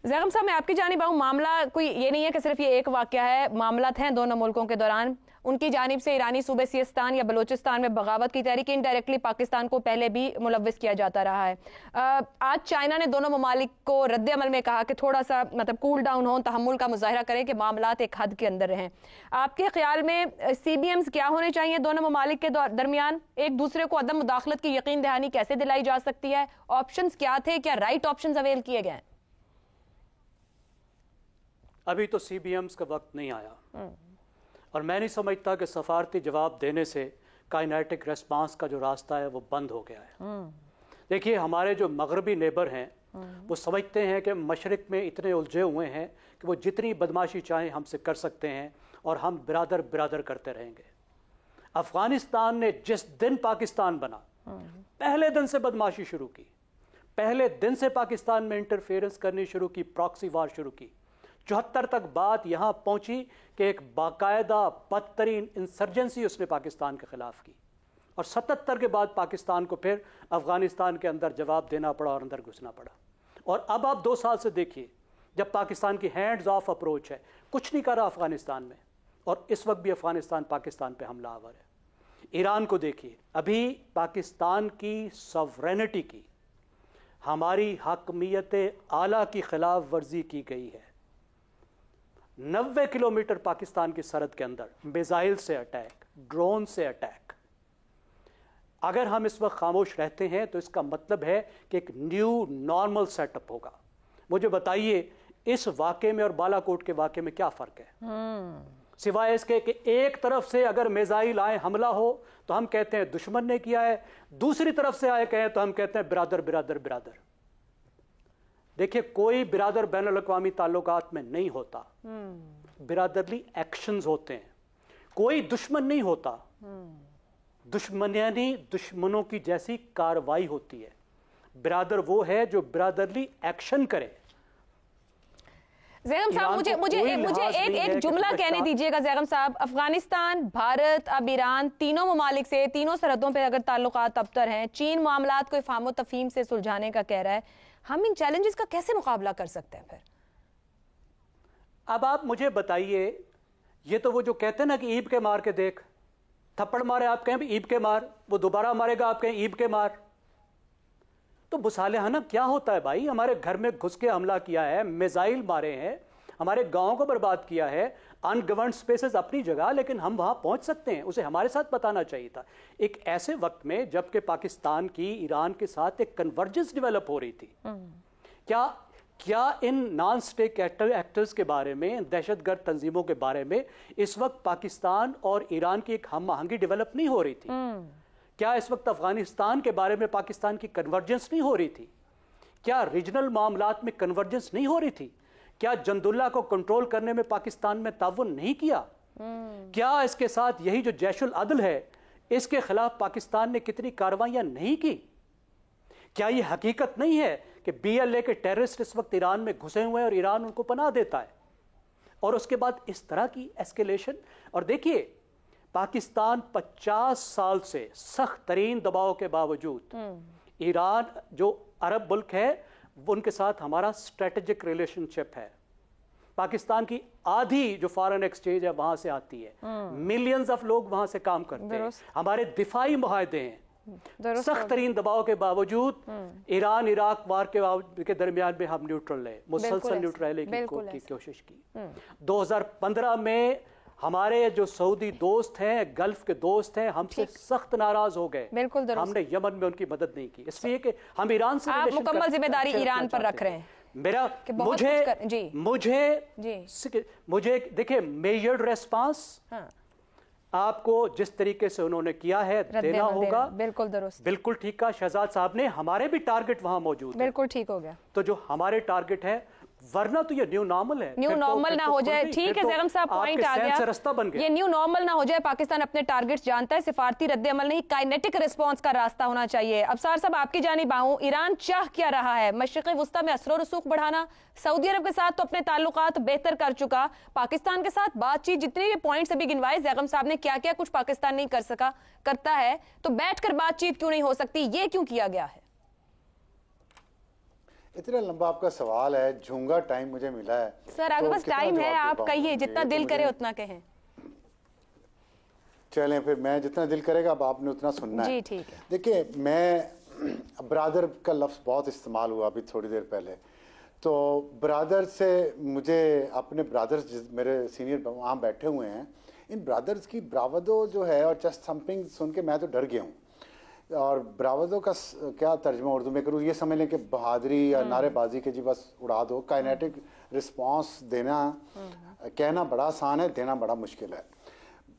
ज़ैगम साहब, मैं आपकी जानिब आऊँ। मामला कोई ये नहीं है कि सिर्फ ये एक वाक़या है, मामला हैं दोनों मुल्कों के दौरान। उनकी जानिब से ईरानी सूबे सिस्तान या बलूचिस्तान में बगावत की तहरीक इनडायरेक्टली पाकिस्तान को पहले भी मुलव्विस किया जाता रहा है। आज चाइना ने दोनों ममालिक को रद्द अमल में कहा कि थोड़ा सा मतलब कूल डाउन हो, तहम्मुल का मुजाहरा करें कि मामलात एक हद के अंदर रहें। आपके ख्याल में CBMs क्या होने चाहिए दोनों ममालिक के दरमियान? एक दूसरे को अदम मुदाखलत की यकीन दहानी कैसे दिलाई जा सकती है? ऑप्शंस क्या थे? क्या राइट ऑप्शंस अवेल किए गए? अभी तो CBMs का वक्त नहीं आया और मैं नहीं समझता कि सफारती जवाब देने से काइनेटिक रेस्पॉन्स का जो रास्ता है वो बंद हो गया है। देखिए, हमारे जो मगरबी नेबर हैं वो समझते हैं कि मशरिक में इतने उलझे हुए हैं कि वो जितनी बदमाशी चाहें हमसे कर सकते हैं और हम बिरादर बिरादर करते रहेंगे। अफगानिस्तान ने जिस दिन पाकिस्तान बना पहले दिन से बदमाशी शुरू की, पहले दिन से पाकिस्तान में इंटरफेरेंस करनी शुरू की, प्रॉक्सी वार शुरू की। 74 तक बात यहां पहुंची कि एक बाकायदा बदतरीन इंसर्जेंसी उसने पाकिस्तान के खिलाफ की और 77 के बाद पाकिस्तान को फिर अफगानिस्तान के अंदर जवाब देना पड़ा और अंदर घुसना पड़ा। और अब आप 2 साल से देखिए, जब पाकिस्तान की हैंड्स ऑफ अप्रोच है, कुछ नहीं कर रहा अफगानिस्तान में, और इस वक्त भी अफगानिस्तान पाकिस्तान पे हमलावर है। ईरान को देखिए, अभी पाकिस्तान की सॉवरेनिटी की, हमारी हकमियत आला की खिलाफ वर्जी की गई है। 90 किलोमीटर पाकिस्तान की सरहद के अंदर मिसाइल से अटैक, ड्रोन से अटैक। अगर हम इस वक्त खामोश रहते हैं तो इसका मतलब है कि एक न्यू नॉर्मल सेटअप होगा। मुझे बताइए, इस वाक़े में और बालाकोट के वाक़े में क्या फ़र्क है? सिवाय इसके कि एक तरफ से अगर मिसाइल आए, हमला हो, तो हम कहते हैं दुश्मन ने किया है, दूसरी तरफ से आए कहें तो हम कहते हैं बिरादर बिरादर बिरादर। देखिए, कोई बिरादर बैनुल अक़वामी ताल्लुकात में नहीं होता, बिरादरली एक्शंस होते हैं। कोई दुश्मन नहीं होता, दुश्मनी दुश्मनों की जैसी कार्रवाई होती है। बिरादर वो है जो बिरादरली एक्शन करे। ज़ैगम साहब, मुझे एक जुमला कहने दीजिएगा। ज़ैगम साहब, अफगानिस्तान, भारत, अब ईरान, तीनों ममालिक से तीनों सरहदों पर अगर ताल्लुकात अबतर हैं, चीन मामलात को फ़ाहम तफ़हीम से सुलझाने का कह रहा है, हम इन चैलेंजेस का कैसे मुकाबला कर सकते हैं फिर? अब आप मुझे बताइए, ये तो वो जो कहते हैं ना कि ईब के मार के देख, थप्पड़ मारे आप कहें ईब के मार, वो दोबारा मारेगा आप कहें ईब के मार। तो मुसालहाना क्या होता है भाई? हमारे घर में घुस के हमला किया है, मिसाइल मारे हैं, हमारे गांव को बर्बाद किया है, अनगवर्नड स्पेसेस अपनी जगह, लेकिन हम वहां पहुंच सकते हैं। उसे हमारे साथ बताना चाहिए था एक ऐसे वक्त में जबकि पाकिस्तान की ईरान के साथ एक कन्वर्जेंस डेवलप हो रही थी। क्या इन नॉन स्टेट एक्टर्स के बारे में, दहशतगर्द तंजीमों के बारे में इस वक्त पाकिस्तान और ईरान की एक हम आहंगी डेवलप नहीं हो रही थी? क्या इस वक्त अफगानिस्तान के बारे में पाकिस्तान की कन्वर्जेंस नहीं हो रही थी? क्या रीजनल मामलात में कन्वर्जेंस नहीं हो रही थी? क्या जंदुल्ला को कंट्रोल करने में पाकिस्तान में ताउन नहीं किया? क्या इसके साथ यही जो जैशुल अदल है, इसके खिलाफ पाकिस्तान ने कितनी कार्रवाइयां नहीं की? क्या यह हकीकत नहीं है कि BLA के टेररिस्ट इस वक्त ईरान में घुसे हुए हैं और ईरान उनको पनाह देता है? और उसके बाद इस तरह की एस्केलेशन। और देखिए, पाकिस्तान 50 साल से सख्त तरीन दबाव के बावजूद, ईरान जो अरब मुल्क है, उनके साथ हमारा स्ट्रेटेजिक रिलेशनशिप है। पाकिस्तान की आधी जो फॉरेन एक्सचेंज है वहां से आती है, मिलियंस ऑफ लोग वहां से काम करते हैं, हमारे दिफाई मुआहदे हैं। सख्त तरीन दबाव के बावजूद ईरान इराक वार के दरमियान में हम न्यूट्रल रहे, मुसलसल न्यूट्रल की कोशिश की। 2015 में हमारे जो सऊदी दोस्त हैं, गल्फ के दोस्त हैं, हमसे सख्त नाराज हो गए। हमने यमन में उनकी मदद नहीं की, इसलिए कि हम ईरान से मुकम्मल जिम्मेदारी ईरान पर रख रहे हैं। मुझे देखिए, मेजर्ड रेस्पॉन्स आपको जिस तरीके से उन्होंने किया है देना होगा। बिल्कुल दुरुस्त, बिल्कुल ठीक कहा शहजाद साहब ने। हमारे भी टारगेट वहां मौजूद, बिल्कुल ठीक हो गया। तो जो हमारे टारगेट है, वरना तो ये न्यू नॉर्मल है, न्यू नॉर्मल ना हो जाए। ठीक है ज़ैगम साहब, पॉइंट आ गया, रास्ता बन गया। ये न्यू नॉर्मल ना हो जाए। पाकिस्तान अपने टारगेट्स जानता है, सिफारती रद्द अमल नहीं, काइनेटिक रिस्पॉन्स का रास्ता होना चाहिए। अफसार साहब, आपकी जानिब आऊं, ईरान चाह क्या रहा है? मशरिक़ वुस्ता में असर और रसूख बढ़ाना, सऊदी अरब के साथ तो अपने ताल्लुकात बेहतर कर चुका, पाकिस्तान के साथ बातचीत, जितने भी पॉइंट्स अभी गिनवाए ज़ैगम साहब ने, क्या क्या कुछ पाकिस्तान नहीं कर सका, करता है, तो बैठकर बातचीत क्यों नहीं हो सकती? ये क्यों किया गया है? इतना लंबा आपका सवाल है, झूंगा टाइम मुझे मिला है सर। आपके पास टाइम है, आप कहिए, जितना दिल करे उतना कहें। चलें फिर, मैं जितना दिल करेगा अब आपने उतना सुनना है। जी ठीक है। देखिए, मैं ब्रादर का लफ्ज़ बहुत इस्तेमाल हुआ अभी थोड़ी देर पहले, तो ब्रादर से मुझे अपने ब्रादर्स मेरे सीनियर वहाँ बैठे हुए हैं, इन ब्रादर्स की ब्रावदो जो है और चेस्ट थम्पिंग सुन के मैं तो डर गया हूँ। और ब्रावदो का क्या तर्जमा उर्दू में करूँ, ये समझ लें कि बहादुरी या नारेबाजी के जी बस उड़ा दो। काइनेटिक रिस्पॉन्स देना, कहना बड़ा आसान है, देना बड़ा मुश्किल है।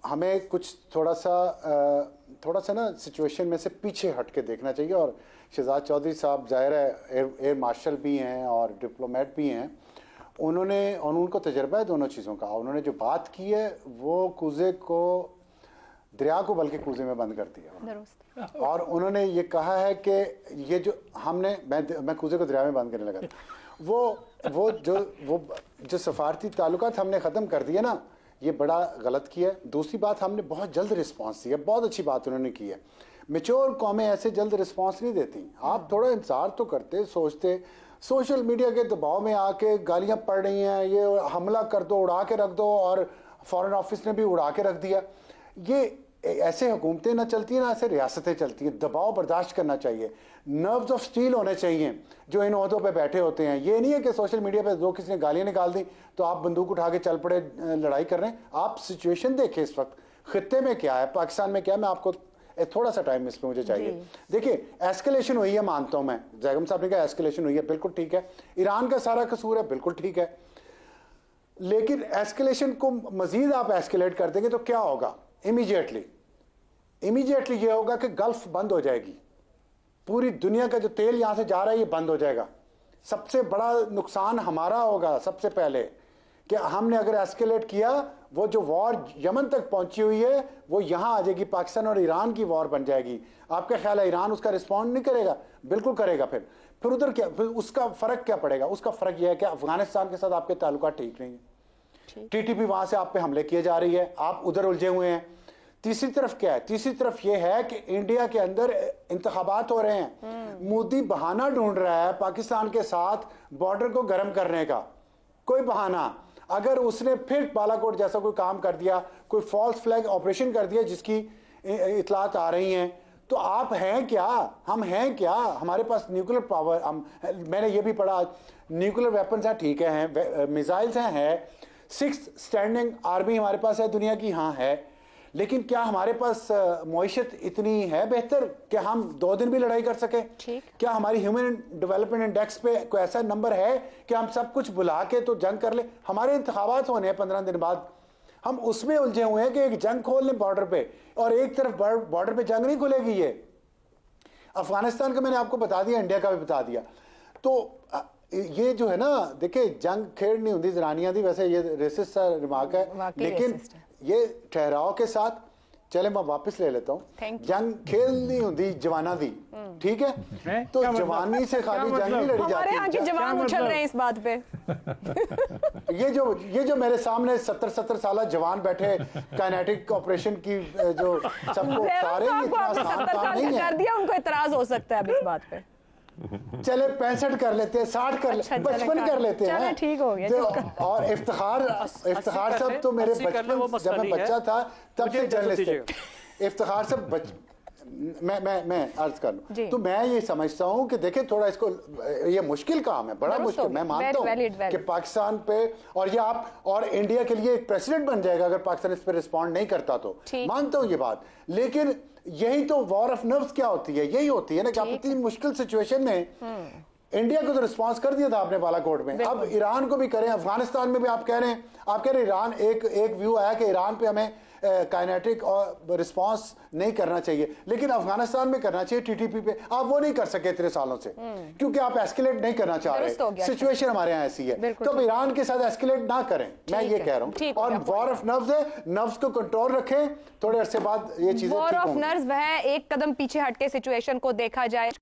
हमें कुछ थोड़ा सा ना सिचुएशन में से पीछे हट के देखना चाहिए। और शहजाद चौधरी साहब ज़ाहिर है एयर मार्शल भी हैं और डिप्लोमेट भी हैं, उनको तजर्बा है दोनों चीज़ों का। उन्होंने जो बात की है वो कूजे को, दरिया को बल्कि कूजे में बंद कर दिया। और उन्होंने ये कहा है कि ये जो मैं कूजे को दरिया में बंद करने लगा था, वो जो सफारती ताल्लुकात हमने ख़त्म कर दिया ना, ये बड़ा गलत किया है। दूसरी बात, हमने बहुत जल्द रिस्पांस दिया, बहुत अच्छी बात उन्होंने की है। मैच्योर कौमें ऐसे जल्द रिस्पांस नहीं देती। आप थोड़ा इंतजार तो करते, सोचते। सोशल मीडिया के दबाव में आके गालियां पड़ रही हैं, ये हमला कर दो, उड़ा के रख दो, और फॉरेन ऑफिस ने भी उड़ा के रख दिया। ये ऐसे हुकूमतें ना चलती हैं ना ऐसे रियासतें चलती हैं। दबाव बर्दाश्त करना चाहिए, नर्व्स ऑफ स्टील होने चाहिए जो इन ओहदों पे बैठे होते हैं। ये नहीं है कि सोशल मीडिया पे दो किसी ने गालियां निकाल दी तो आप बंदूक उठा के चल पड़े लड़ाई कर रहे हैं। आप सिचुएशन देखें इस वक्त खित्ते में क्या है, पाकिस्तान में क्या है। मैं आपको थोड़ा सा टाइम इस पर मुझे चाहिए। देखिए, एस्केलेशन हुई है, मानता हूं मैं, जैगम साहब ने कहा एस्केलेशन हुई है, बिल्कुल ठीक है। ईरान का सारा कसूर है, बिल्कुल ठीक है। लेकिन एस्केलेशन को मजीद आप एस्केलेट कर देंगे तो क्या होगा? इमीडिएटली ये होगा कि गल्फ बंद हो जाएगी। पूरी दुनिया का जो तेल यहां से जा रहा है ये बंद हो जाएगा। सबसे बड़ा नुकसान हमारा होगा सबसे पहले, कि हमने अगर एस्केलेट किया, वो जो वॉर यमन तक पहुंची हुई है वो यहां आ जाएगी, पाकिस्तान और ईरान की वॉर बन जाएगी। आपका ख्याल है ईरान उसका रिस्पॉन्ड नहीं करेगा? बिल्कुल करेगा। फिर उधर क्या, फिर उसका फर्क क्या पड़ेगा? उसका फर्क यह है कि अफगानिस्तान के साथ आपके ताल्लुकात ठीक नहीं है, टीटीपी वहां से आप पे हमले किए जा रही है, आप उधर उलझे हुए हैं। तीसरी तरफ क्या है? तीसरी तरफ यह है कि इंडिया के अंदर इंतखाबात हो रहे हैं। मोदी बहाना ढूंढ रहा है पाकिस्तान के साथ बॉर्डर को गर्म करने का, कोई बहाना। अगर उसने फिर बालाकोट जैसा कोई काम कर दिया, कोई फॉल्स फ्लैग ऑपरेशन कर दिया जिसकी इतलात आ रही हैं, तो आप हैं क्या, हम हैं क्या? हमारे पास न्यूक्लियर पावर, मैंने ये भी पढ़ा, न्यूक्लियर वेपन्स हैं, ठीक है, मिसाइल्स हैं, 6th स्टैंडिंग आर्मी हमारे पास है दुनिया की, हाँ है। लेकिन क्या हमारे पास मईशत इतनी है बेहतर कि हम 2 दिन भी लड़ाई कर सके? क्या हमारी ह्यूमन डेवलपमेंट इंडेक्स पे कोई ऐसा नंबर है कि हम सब कुछ बुला के तो जंग कर ले? हमारे इंतखाबात होने हैं 15 दिन बाद, हम उसमें उलझे हुए हैं कि एक जंग खोल लें बॉर्डर पे, और एक तरफ बॉर्डर पे जंग नहीं खुलेगी। ये अफगानिस्तान का मैंने आपको बता दिया, इंडिया का भी बता दिया। तो ये जो है ना, देखिए, जंग खेड़ नहीं होती जनानियां दी, वैसे ये रेसिस्ट सा रिमार्क है, लेकिन ये ठहराव के साथ चले, मैं वापस ले लेता हूँ। जंग खेल नहीं होती जवाना दी, ठीक है? तो जवानी से खाली जंग नहीं लड़ी जाती। हमारे यहाँ के जवान उछल रहे हैं इस बात पे। ये जो मेरे सामने 70 साल जवान बैठे, काइनेटिक ऑपरेशन की जो सबको सारे इतना आसान काम नहीं है। कर दिया, उनको इतराज हो सकता है अब इस बात पे। चले 65 कर लेते हैं, 60 कर लेते हैं, 55 कर लेते हैं, ठीक हो गया। और इफ्तिखार सब तो मेरे बचपन, जब मैं बच्चा था तब से जर्नलिस्ट थे। इफ्तिखार सब मैं अर्ज कर लूं, तो मैं ये समझता हूं कि देखें थोड़ा इसको, ये मुश्किल काम है, बड़ा मुश्किल, मैं मानता हूं कि पाकिस्तान पे, और ये आप और इंडिया के लिए एक प्रेसिडेंट बन जाएगा अगर पाकिस्तान इस पर रिस्पॉन्ड नहीं करता तो, मानता हूं ये बात। लेकिन यही तो वॉर ऑफ नर्व्स क्या होती है, यही होती है ना कि आप इतनी मुश्किल सिचुएशन में, इंडिया को तो रिस्पांस कर दिया था आपने बालाकोट में, अब ईरान को भी करें, अफगानिस्तान में भी आप कह रहे हैं ईरान, एक व्यू आया कि ईरान पे हमें काइनेटिक और रिस्पांस नहीं करना चाहिए, लेकिन अफगानिस्तान में करना चाहिए टीटीपी पे। आप वो नहीं कर सके इतने सालों से, क्योंकि आप एस्केलेट नहीं करना चाह रहे, सिचुएशन हमारे यहाँ ऐसी है। तो अब ईरान के साथ एस्केलेट ना करें, मैं ये कह रहा हूँ। और वॉर ऑफ नर्व्स है, नर्व्स को कंट्रोल रखें, थोड़े अरसे बाद ये चीजें, वॉर ऑफ नर्व्स है, एक कदम पीछे हटके सिचुएशन को देखा जाए।